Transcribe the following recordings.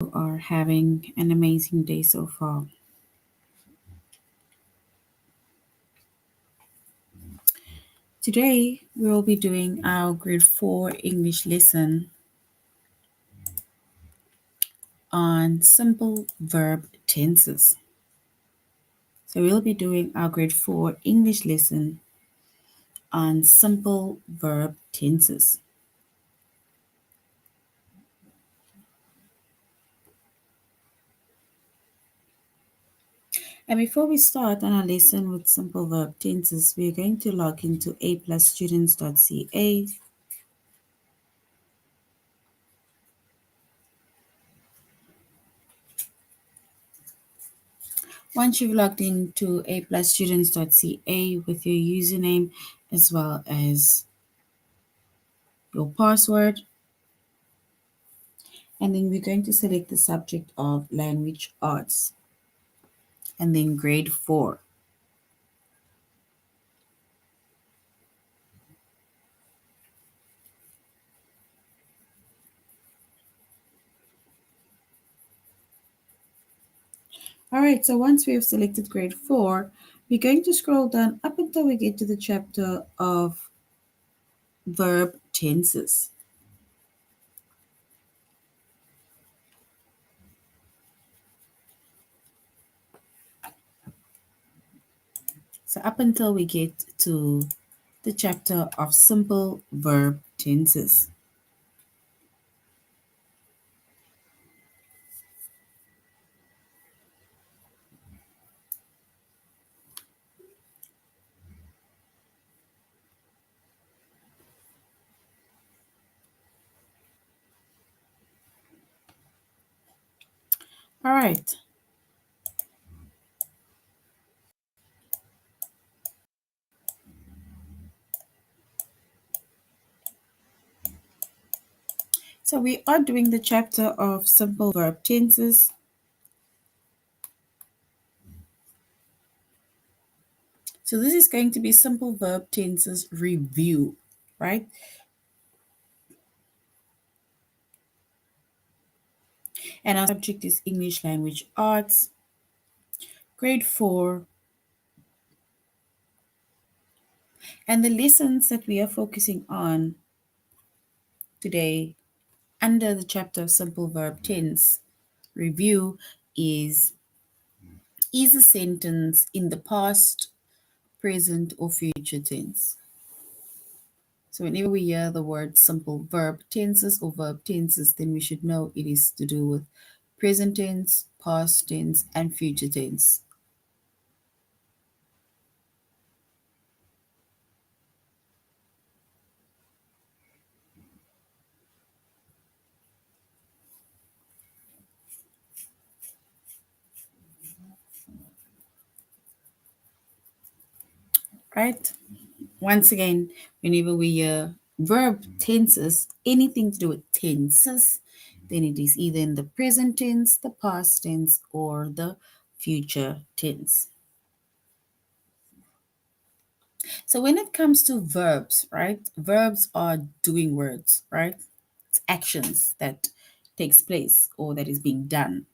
are having an amazing day so far. Today, we will be doing our grade 4 English lesson on simple verb tenses. So, we'll be doing our grade 4 English lesson on simple verb tenses. And before we start on our lesson with simple verb tenses, we're going to log into aplusstudents.ca. Once you've logged into aplusstudents.ca with your username as well as your password, and then we're going to select the subject of language arts and then grade 4. All right, so once we have selected grade 4, we're going to scroll down up until we get to the chapter of verb tenses. So up until we get to the chapter of simple verb tenses. All right. So we are doing the chapter of simple verb tenses. So this is going to be simple verb tenses review, right? And our subject is English language arts, grade 4. And the lessons that we are focusing on today under the chapter of simple verb tense review is a sentence in the past, present, or future tense. So whenever we hear the word simple verb tenses or verb tenses, then we should know it is to do with present tense, past tense, and future tense. Right? Once again, whenever we hear verb tenses, anything to do with tenses, then it is either in the present tense, the past tense, or the future tense. So when it comes to verbs, right? Verbs are doing words, right? It's actions that takes place or that is being done.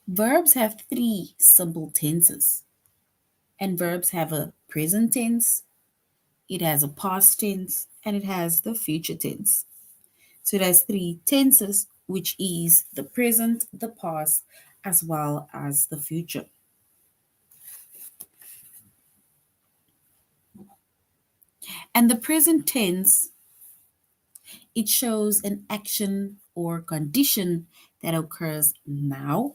Verbs have three simple tenses. And verbs have a present tense, it has a past tense, and it has the future tense. So it has three tenses, which is the present, the past, as well as the future. And the present tense, it shows an action or condition that occurs now.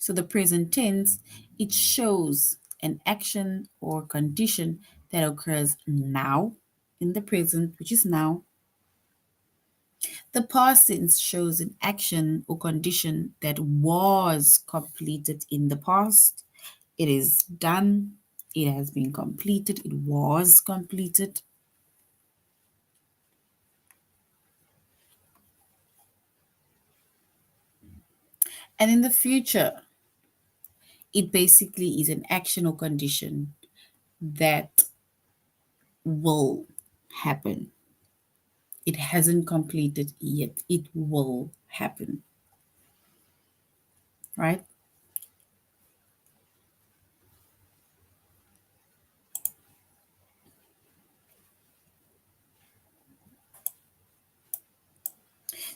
So the present tense, it shows an action or condition that occurs now in the present, which is now. The past tense shows an action or condition that was completed in the past. It is done. It has been completed. It was completed. And in the future, it basically is an action or condition that will happen. It hasn't completed yet. It will happen, right?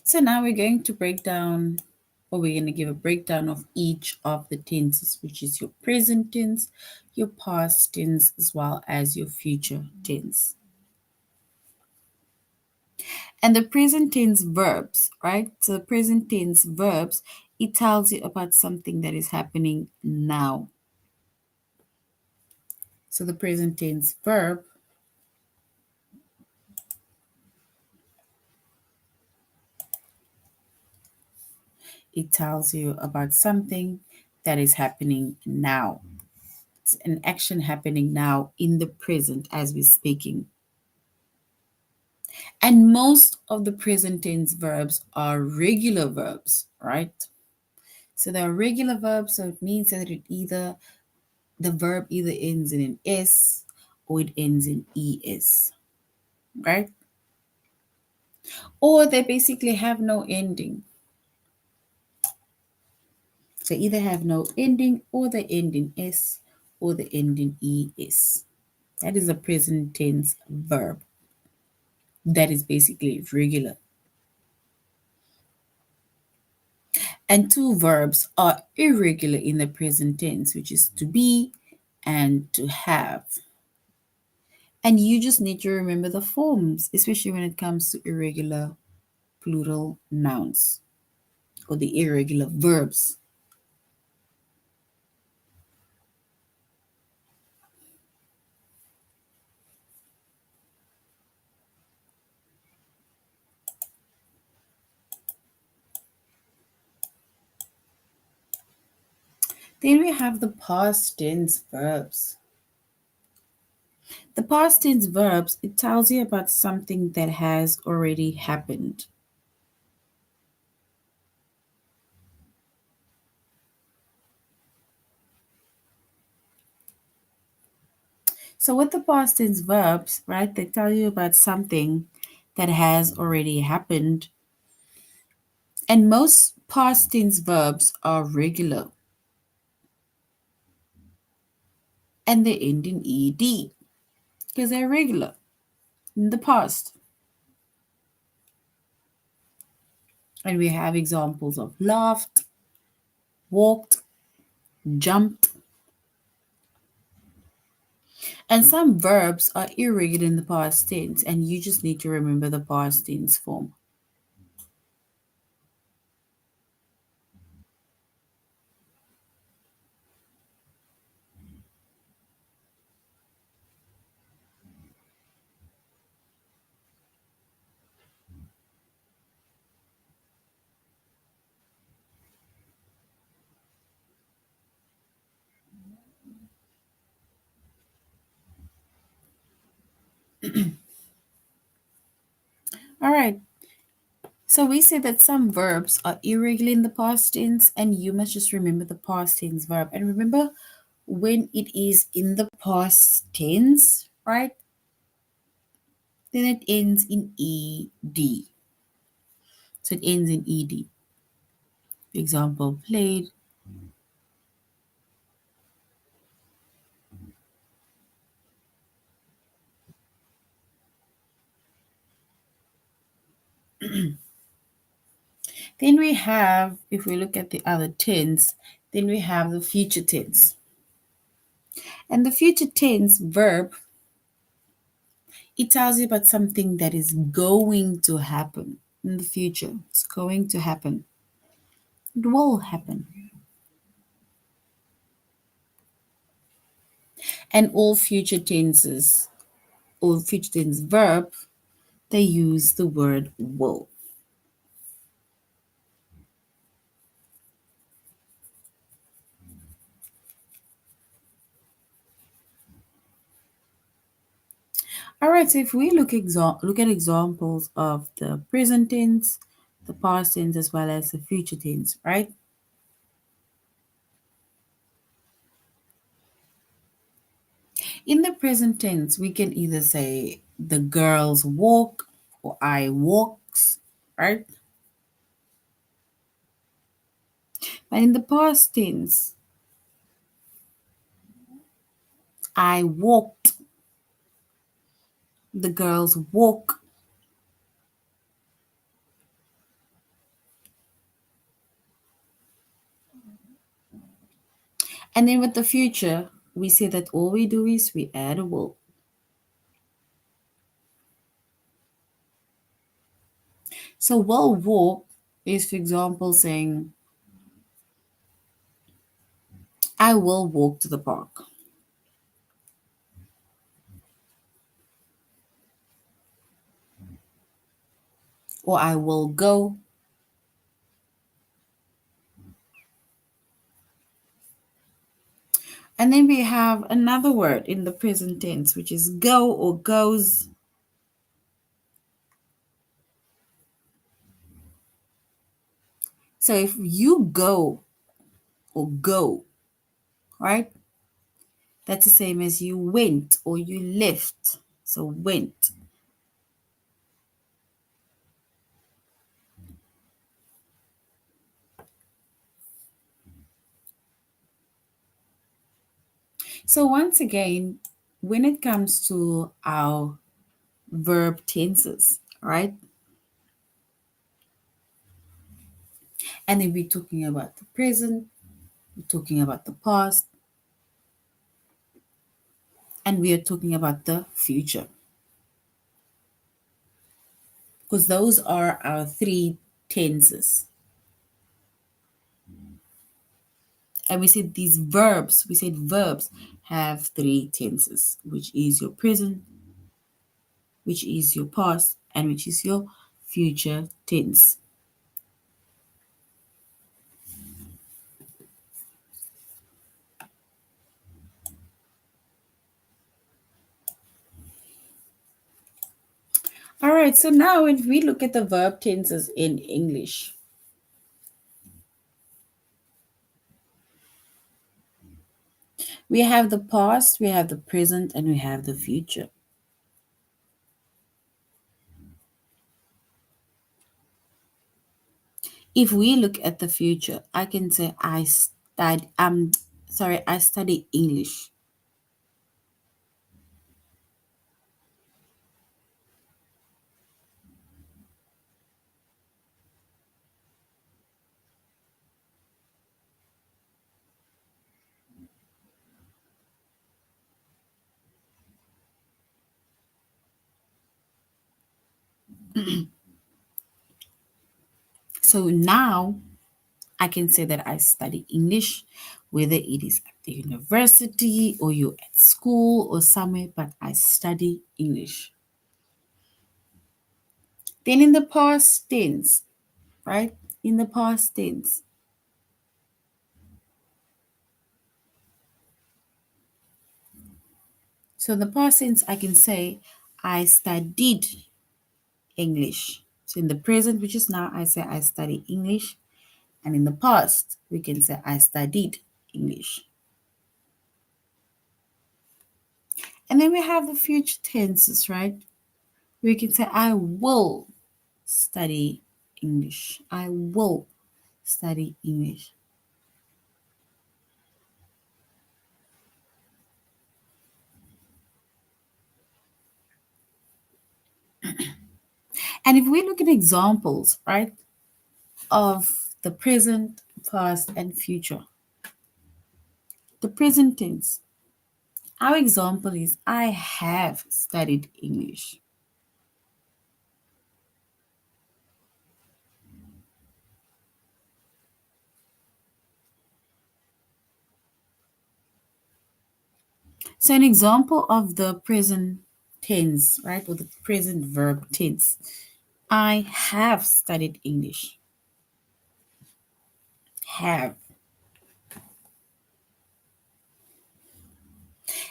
So now we're going to break down, or we're going to give a breakdown of each of the tenses, which is your present tense, your past tense, as well as your future tense. And the present tense verbs, right? So the present tense verbs, it tells you about something that is happening now. So the present tense verb, it tells you about something that is happening now. It's an action happening now in the present as we're speaking. And most of the present tense verbs are regular verbs, right? So they are regular verbs, so it means that the verb either ends in an S or it ends in ES, right? Or they basically have no ending. So either have no ending or they end in S or they end in ES. That is a present tense verb. That is basically regular. And two verbs are irregular in the present tense, which is to be and to have. And you just need to remember the forms, especially when it comes to irregular plural nouns or the irregular verbs. Then we have the past tense verbs. The past tense verbs, it tells you about something that has already happened. So with the past tense verbs, right, they tell you about something that has already happened. And most past tense verbs are regular and they end in ed because they're regular in the past. And we have examples of laughed, walked, jumped. And some verbs are irregular in the past tense, and you just need to remember the past tense form. All right. So we say that some verbs are irregular in the past tense, and you must just remember the past tense verb. And remember when it is in the past tense, right? Then it ends in ed. So it ends in ed. Example, played. Then we have, if we look at the other tense, then we have the future tense. And the future tense verb, it tells you about something that is going to happen in the future. It's going to happen. It will happen. And all future tense verb, they use the word will. All right, so if we look at examples of the present tense, the past tense, as well as the future tense, right? In the present tense, we can either say the girls walk or I walks, right? But in the past tense, I walked, the girls walk. And then with the future, we say that all we do is we add a will. So will walk is, for example, saying, I will walk to the park, or I will go. And then we have another word in the present tense, which is go or goes. So if you go or go, right? That's the same as you went or you left. So went. So once again, when it comes to our verb tenses, right? And then we're talking about the present, we're talking about the past, and we are talking about the future. Because those are our three tenses. And we said verbs have three tenses, which is your present, which is your past, and which is your future tense. All right, so now if we look at the verb tenses in English, we have the past, we have the present, and we have the future. If we look at the future, I can say I study English. So now I can say that I study English, whether it is at the university or you're at school or somewhere, but I study English. Then in the past tense, right? In the past tense, so in the past tense, I can say I studied English. So in the present, which is now, I say I study English. And in the past, we can say I studied English. And then we have the future tenses, right? We can say I will study English. I will study English. And if we look at examples, right, of the present, past, and future, the present tense, our example is I have studied English. So, an example of the present tense, right, or the present verb tense, I have studied English. Have.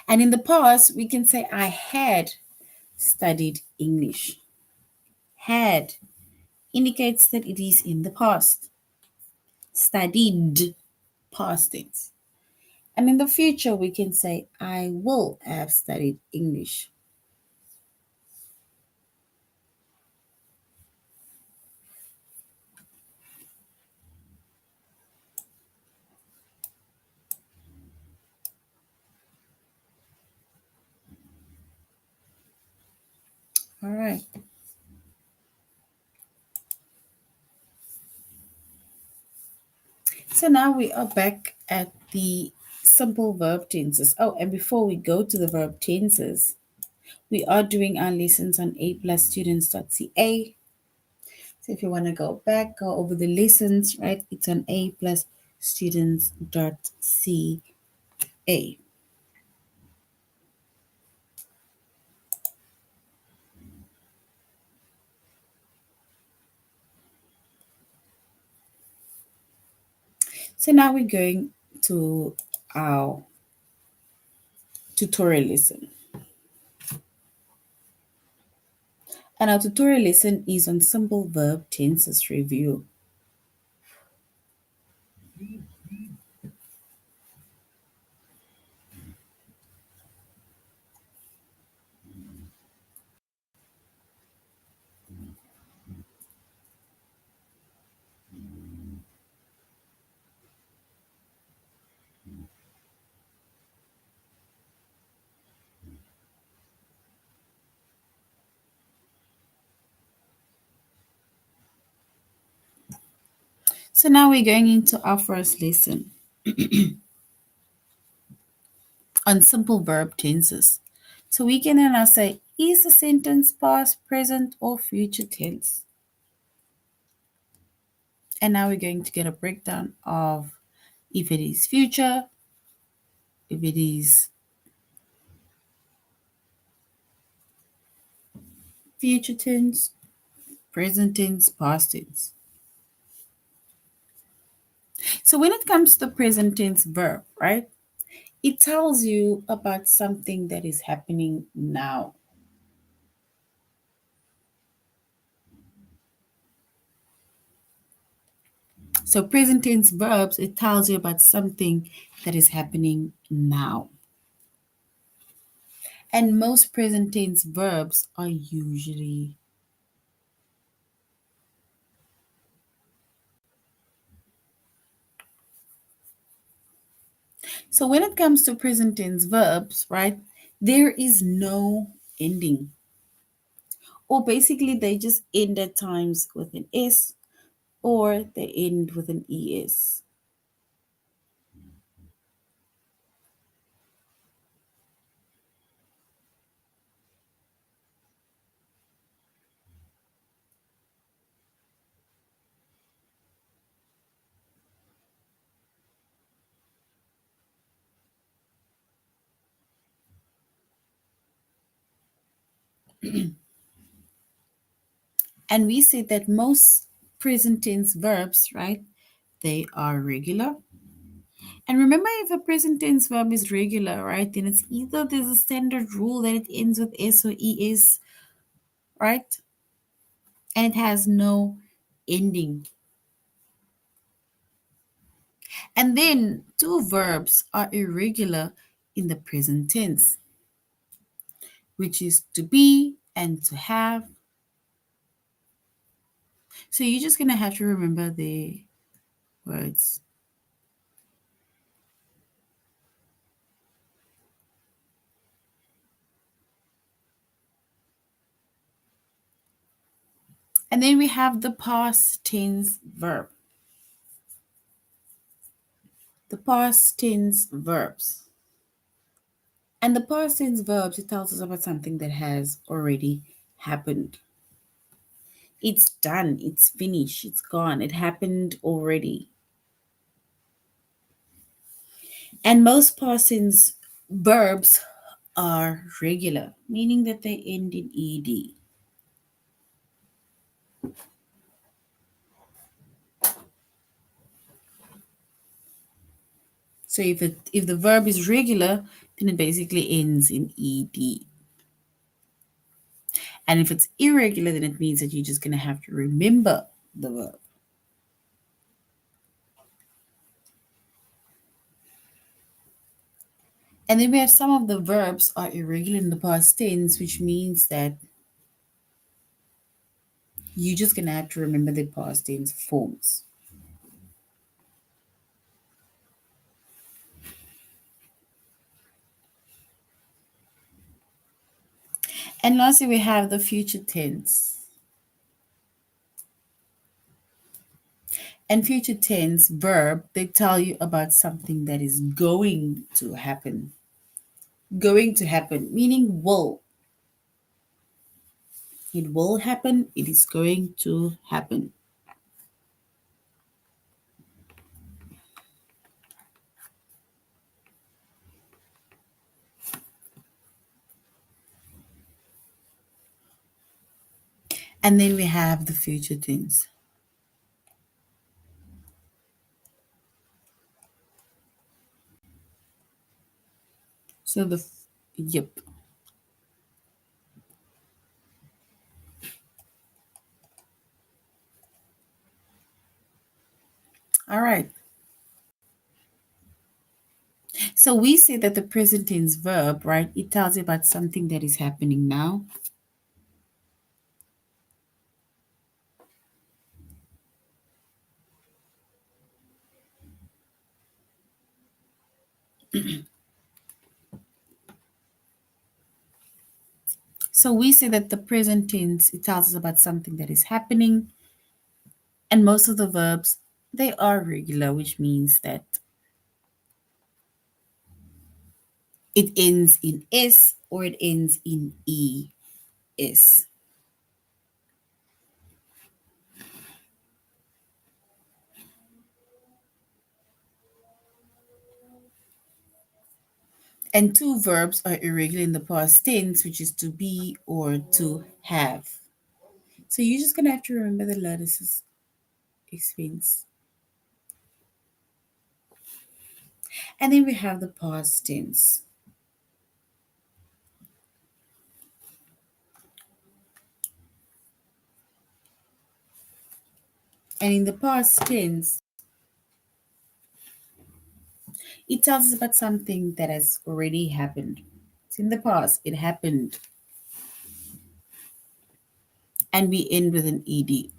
And in the past, we can say I had studied English. Had indicates that it is in the past. Studied, past tense. And in the future, we can say, I will have studied English. All right. So now we are back at the simple verb tenses. Oh, and before we go to the verb tenses, we are doing our lessons on aplusstudents.ca. So if you want to go back, go over the lessons, right? It's on aplusstudents.ca. So now we're going to our tutorial lesson. And our tutorial lesson is on simple verb tenses review. So now we're going into our first lesson on simple verb tenses. So we can now say, is the sentence past, present, or future tense? And now we're going to get a breakdown of if it is future, if it is future tense, present tense, past tense. So when it comes to the present tense verb, right, it tells you about something that is happening now. So present tense verbs, it tells you about something that is happening now. And most present tense verbs are usually so when it comes to present tense verbs, right, there is no ending. Or basically they just end at times with an S or they end with an ES. And we say that most present tense verbs, right, they are regular. And remember, if a present tense verb is regular, right, then it's either there's a standard rule that it ends with S or ES, right? And it has no ending. And then two verbs are irregular in the present tense, which is to be and to have. So you're just going to have to remember the words. And then we have the past tense verb. The past tense verbs. And the past tense verbs, it tells us about something that has already happened. It's done, it's finished, it's gone, it happened already. And most past tense verbs are regular, meaning that they end in ed. So if the verb is regular, then it basically ends in ed. And if it's irregular, then it means that you're just going to have to remember the verb. And then we have some of the verbs are irregular in the past tense, which means that you're just going to have to remember the past tense forms. And lastly, we have the future tense. And future tense verb, they tell you about something that is going to happen. Going to happen, meaning will. It will happen, it is going to happen. And then we have the future tense. So yep. All right. So we say that the present tense verb, right, it tells you about something that is happening now. So we say that the present tense, it tells us about something that is happening. And most of the verbs, they are regular, which means that it ends in S or it ends in ES. And two verbs are irregular in the past tense, which is to be or to have. So you're just going to have to remember the lattices expense. And then we have the past tense. And in the past tense, it tells us about something that has already happened. It's in the past, it happened. And we end with an ED.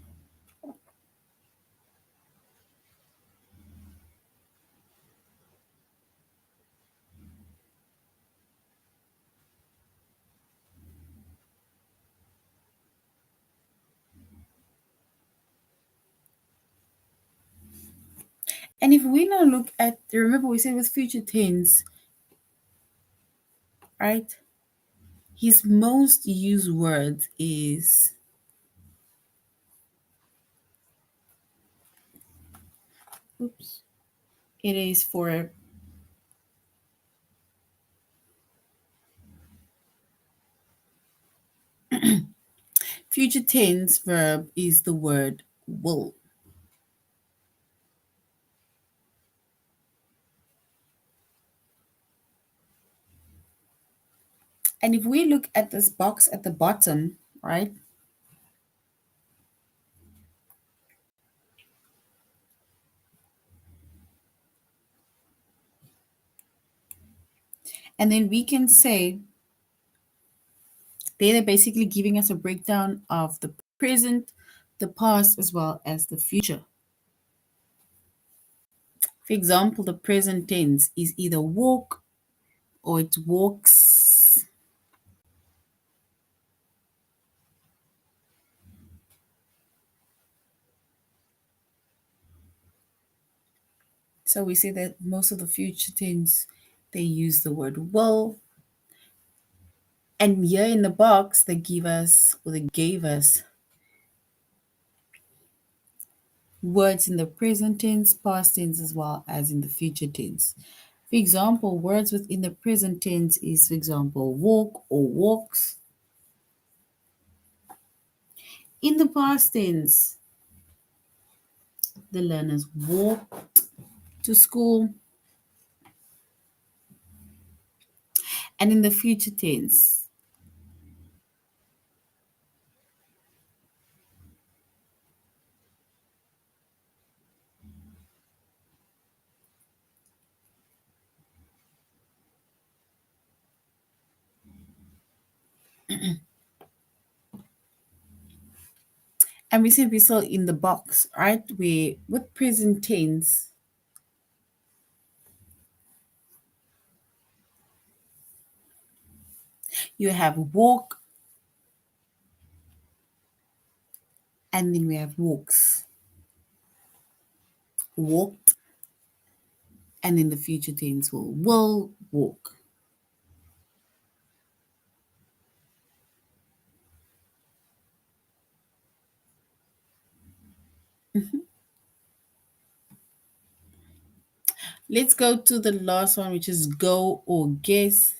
And if we now look at, remember we said with future tense, right? His most used word is oops. It is for future tense verb is the word will. And if we look at this box at the bottom, right? And then we can say they're basically giving us a breakdown of the present, the past, as well as the future. For example, the present tense is either walk or it walks. So we say that most of the future tense, they use the word will. And here in the box, they give us, or they gave us, words in the present tense, past tense, as well as in the future tense. For example, words within the present tense is, for example, walk or walks. In the past tense, the learners walked to school. And in the future tense, And we said we saw in the box, right? We with present tense, you have walk, and then we have walks. Walked, and in the future tense will walk. Let's go to the last one, which is go or guess.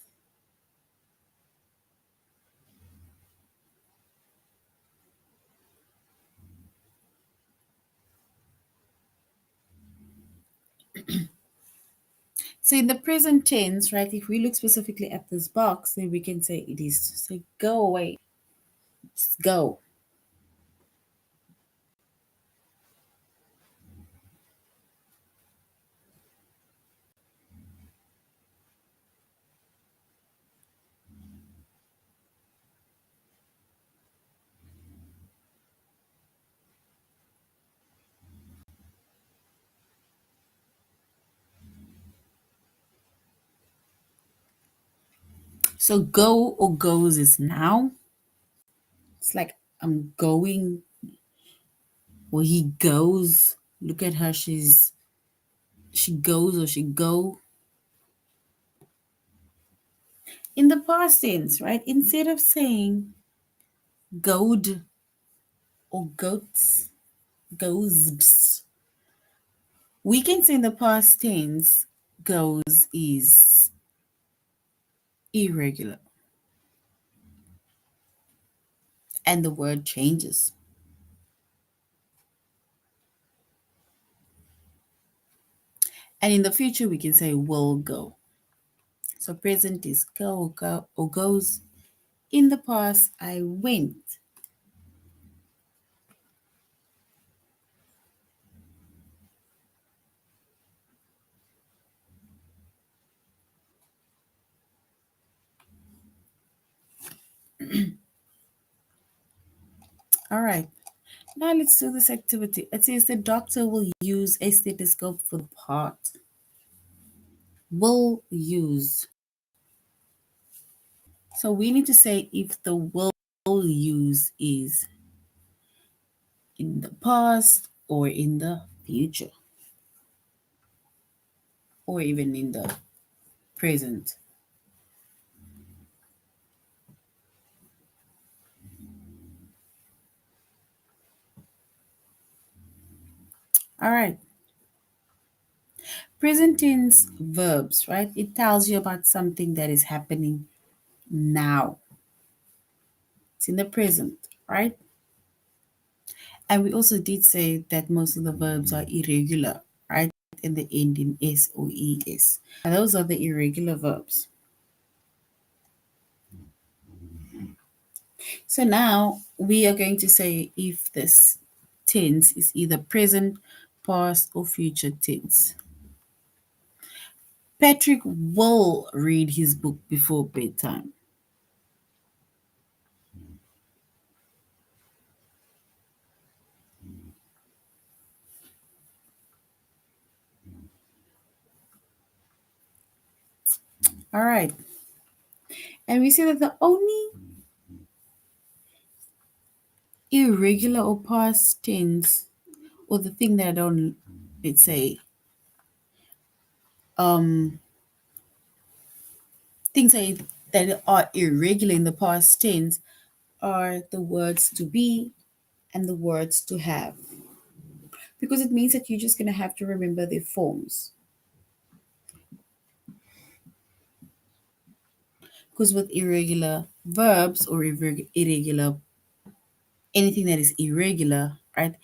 So in the present tense, right, if we look specifically at this box, then we can say it is to say go away. Just go. So go or goes is now. It's like I'm going or he goes. Look at her, she goes or she go. In the past tense, right? Instead of saying goed or goats, goes, we can say in the past tense goes is irregular and the word changes. And in the future, we can say will go. So present is go or goes. In the past, I went. All right. Now let's do this activity. It says the doctor will use a stethoscope for the part. Will use. So we need to say if the will use is in the past or in the future or even in the present. All right. Present tense verbs, right? It tells you about something that is happening now. It's in the present, right? And we also did say that most of the verbs are irregular, right? And they end in S or ES. And those are the irregular verbs. So now we are going to say if this tense is either present, past, or future tense. Patrick will read his book before bedtime. All right. And we see that the only irregular or past tense, or the thing that I don't, let's say, um, things that are irregular in the past tense are the words to be and the words to have. Because it means that you're just going to have to remember their forms. Because with irregular verbs or irregular, anything that is irregular, right,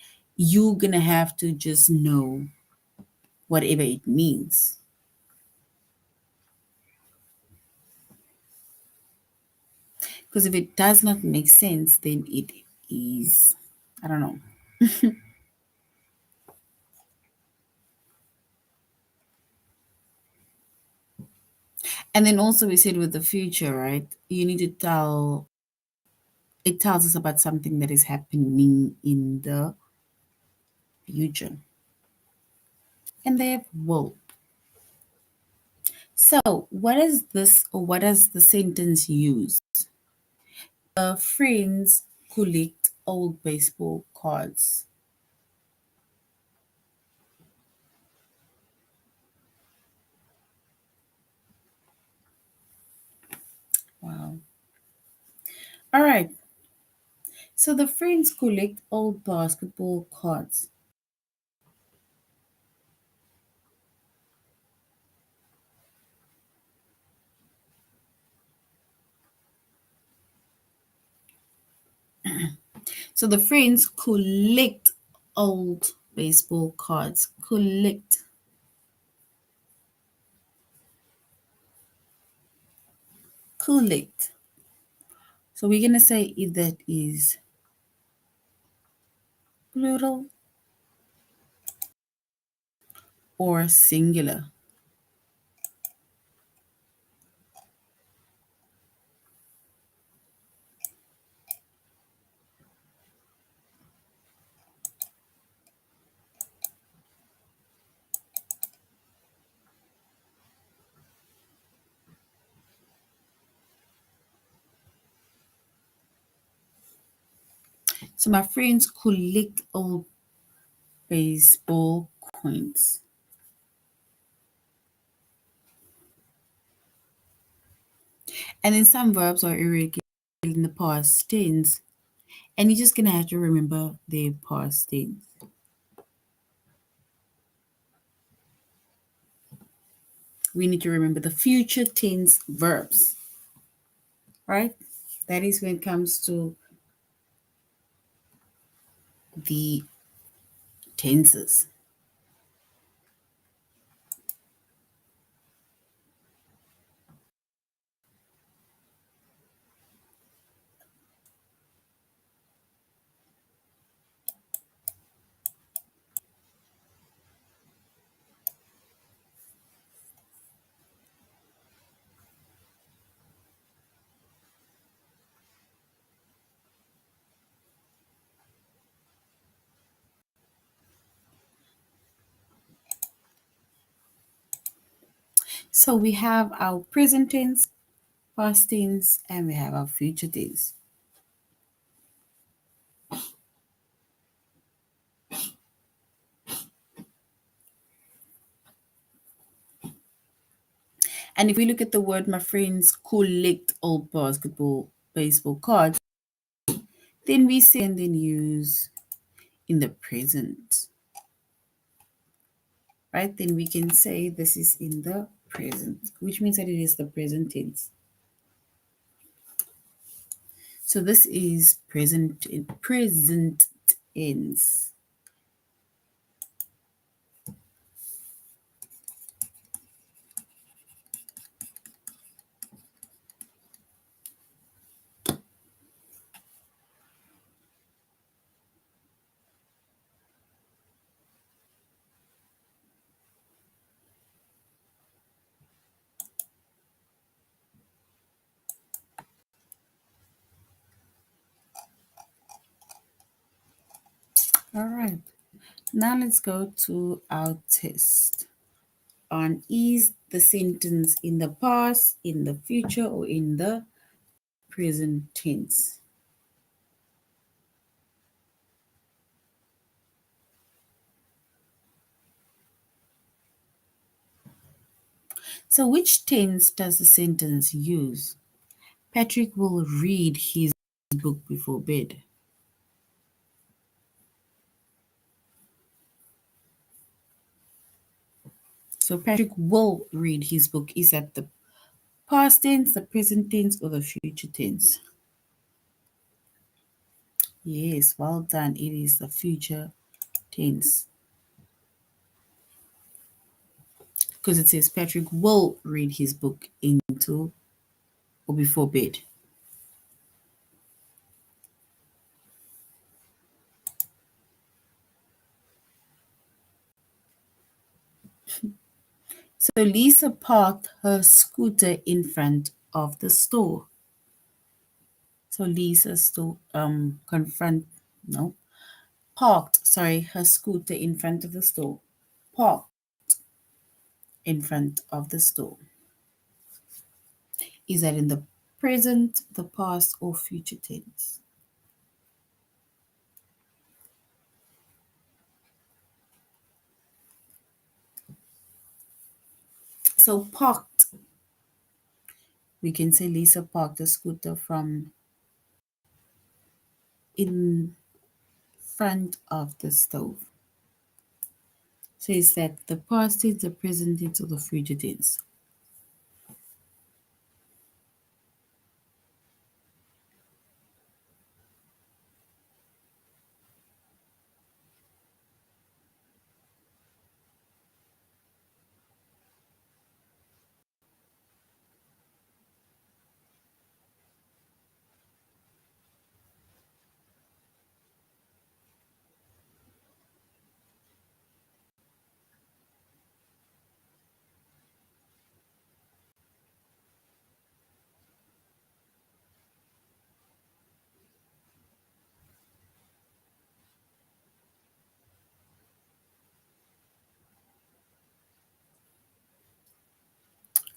you're going to have to just know whatever it means. Because if it does not make sense, then it is, I don't know. And then also we said with the future, right? You need to tell It tells us about something that is happening in the future. And they have will. So, what is this, or what does the sentence use? Friends collect old baseball cards. Wow. All right. So the friends collect old basketball cards. So the friends collect old baseball cards. Collect. Collect. So we're going to say if that is plural or singular. So my friends collect old baseball coins. And then some verbs are irregular in the past tense. And you're just going to have to remember their past tense. We need to remember the future tense verbs, right? That is when it comes to the tenses. So we have our present tense, past tense, and we have our future tense. And if we look at the word, my friends collect old baseball cards, then we say and then use in the present, right? Then we can say this is in the present, which means that it is the present tense. So this is present tense. All right. Now let's go to our test on is the sentence in the past, in the future, or in the present tense. So which tense does the sentence use? Patrick will read his book before bed. So Patrick will read his book. Is that the past tense, the present tense, or the future tense? Yes, well done. It is the future tense. Because it says Patrick will read his book into or before bed. So Lisa parked her scooter in front of the store. So Lisa still confront no parked, sorry, her scooter in front of the store. Parked in front of the store. Is that in the present, the past, or future tense? So parked, we can say Lisa parked the scooter from in front of the stove. So is that the past tense, the present tense, or the future tense?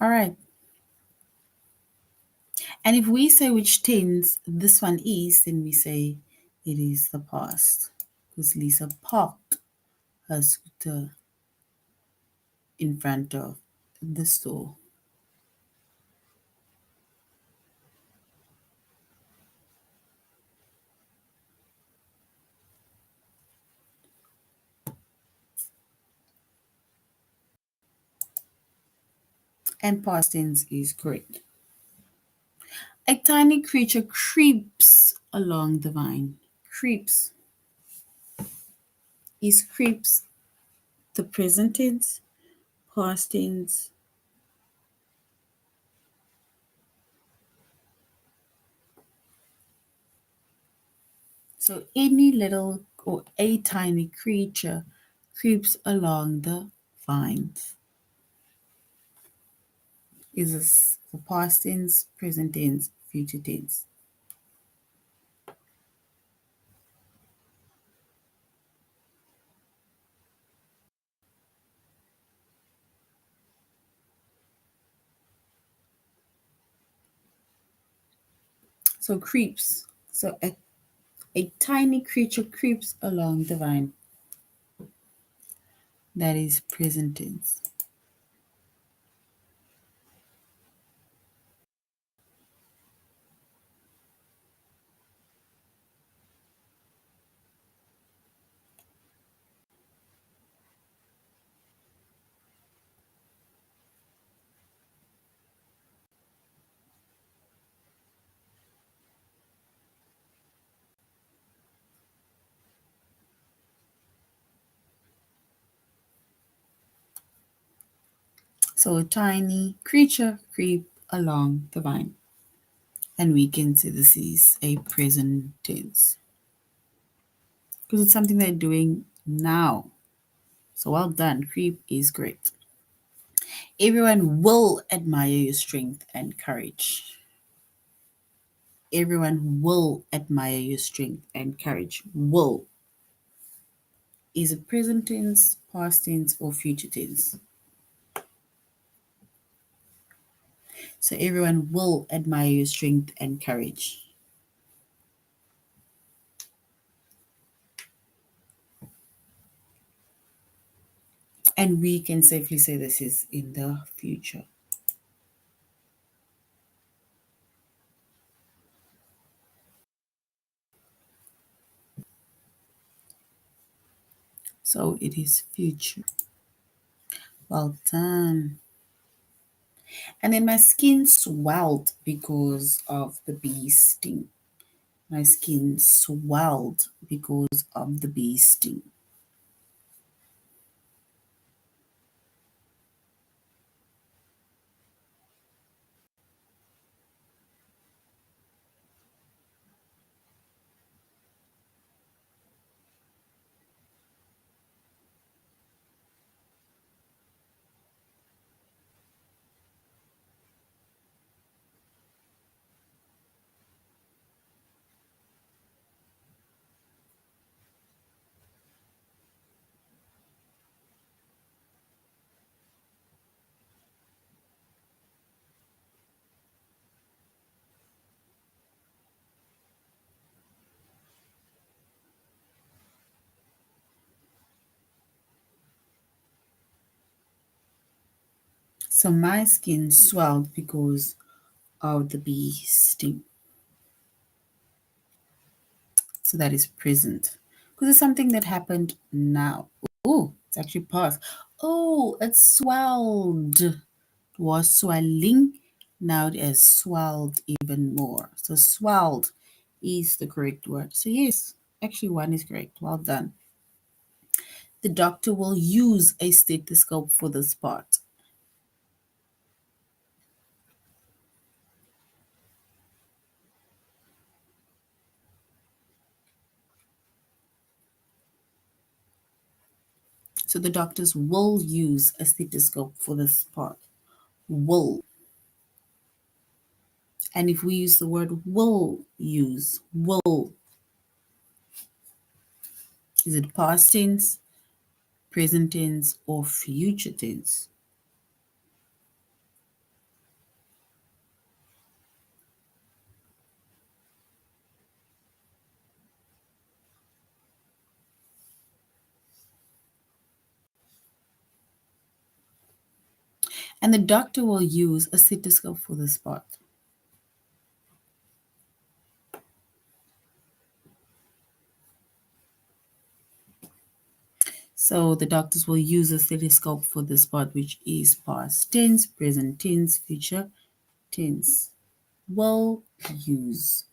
All right. And if we say which tense this one is, then we say it is the past. Because Lisa parked her scooter in front of the store. And past tense is correct. A tiny creature creeps along the vine. Creeps. Is creeps the present tense, past tense? So any little or a tiny creature creeps along the vines. Is this the past tense, present tense, future tense? So creeps. So a tiny creature creeps along the vine. That is present tense. So a tiny creature creep along the vine. And we can say this is a present tense. Because it's something they're doing now. So well done. Creep is great. Everyone will admire your strength and courage. Everyone will admire your strength and courage. Will is a present tense, past tense, or future tense. So everyone will admire your strength and courage. And we can safely say this is in the future. So it is future. Well done. And then my skin swelled because of the bee sting. My skin swelled because of the bee sting. So my skin swelled because of the bee sting. So that is present. Because it's something that happened now. Oh, it's actually past. Oh, it swelled. It was swelling. Now it has swelled even more. So swelled is the correct word. So yes, actually one is correct. Well done. The doctor will use a stethoscope for this part. So the doctors will use a stethoscope for this part. Will. And if we use the word will use, will, is it past tense, present tense, or future tense? And the doctor will use a stethoscope for this part. So the doctors will use a stethoscope for this part, which is past tense, present tense, future tense. Will use.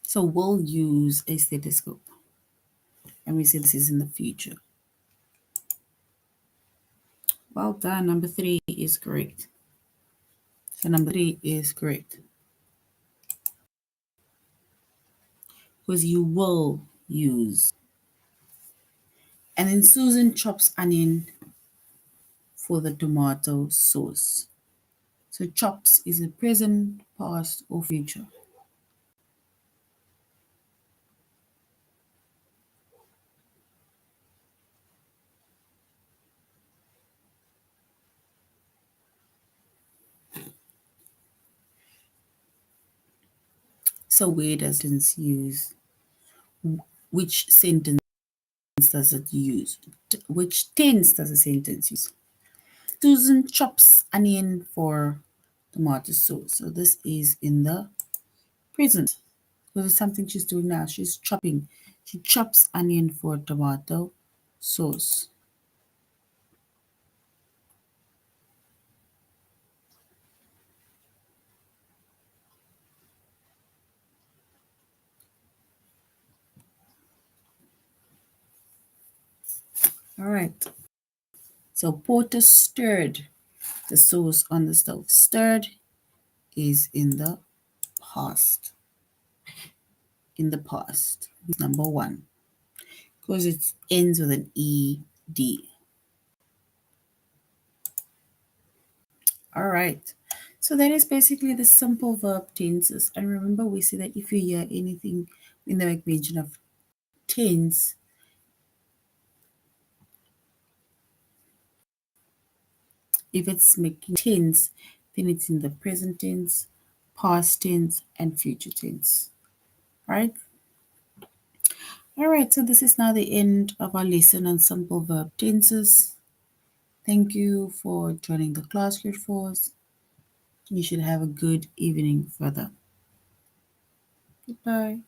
So will use a stethoscope. And we say this is in the future. Well done. Number 3 is correct. So number 3 is correct. Because you will use. And then Susan chops onion for the tomato sauce. So chops is a present, past, or future. So where does it use? Which sentence does it use? Which tense does a sentence use? Susan chops onion for tomato sauce. So this is in the present. Because it's something she's doing now. She's chopping. She chops onion for tomato sauce. All right. So Porter stirred the sauce on the stove. Stirred is in the past. In the past. Number 1. Because it ends with an ed. All right. So that is basically the simple verb tenses. And remember, we say that if you hear anything in the mention of tense, if it's making tense, then it's in the present tense, past tense, and future tense. Right? All right, so this is now the end of our lesson on simple verb tenses. Thank you for joining the class, grade 4s. You should have a good evening further. Goodbye.